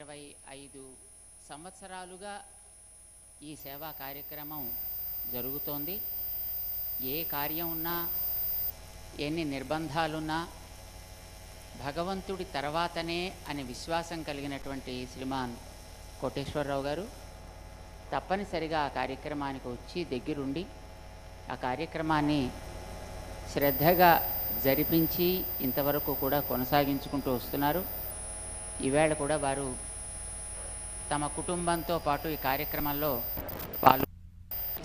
25 సంవత్సరాలుగా ఈ సేవా కార్యక్రమం జరుగుతోంది. ఏ కార్యం ఉన్నా, ఎన్ని నిర్బంధాలున్నా భగవంతుడి తర్వాతనే అని విశ్వాసం కలిగినటువంటి శ్రీమాన్ కోటేశ్వరరావు గారు తప్పనిసరిగా ఆ కార్యక్రమానికి వచ్చి దగ్గరుండి ఆ కార్యక్రమాన్ని శ్రద్ధగా జరిపించి ఇంతవరకు కూడా కొనసాగించుకుంటూ వస్తున్నారు. ఈవేళ కూడా వారు తమ కుటుంబంతో పాటు ఈ కార్యక్రమంలో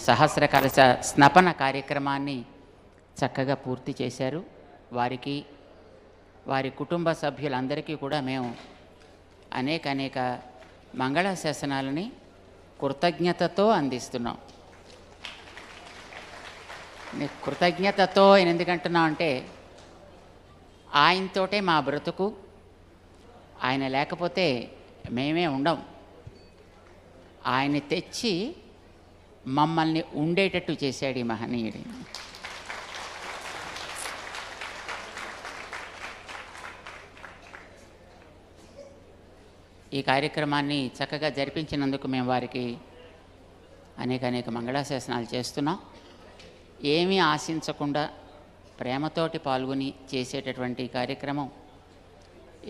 సహస్ర కలశ స్నపన కార్యక్రమాన్ని చక్కగా పూర్తి చేశారు. వారికి వారి కుటుంబ సభ్యులందరికీ కూడా మేము అనేక మంగళాశాసనాలని కృతజ్ఞతతో అందిస్తున్నాం. కృతజ్ఞతతో ఎందుకంటున్నాం అంటే ఆయనతోటే మా బ్రతుకు, ఆయన లేకపోతే మేమే ఉండం. ఆయన తెచ్చి మమ్మల్ని ఉండేటట్టు చేశాడు ఈ మహనీయుడు. ఈ కార్యక్రమాన్ని చక్కగా జరిపించినందుకు మేము వారికి అనేక మంగళాశాసనాలు చేస్తున్నాం. ఏమీ ఆశించకుండా ప్రేమతోటి పాల్గొని చేసేటటువంటి కార్యక్రమం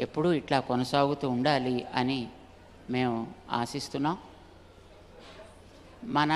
ఎప్పుడూ ఇట్లా కొనసాగుతూ ఉండాలి అని మేము ఆశిస్తున్నాం. మన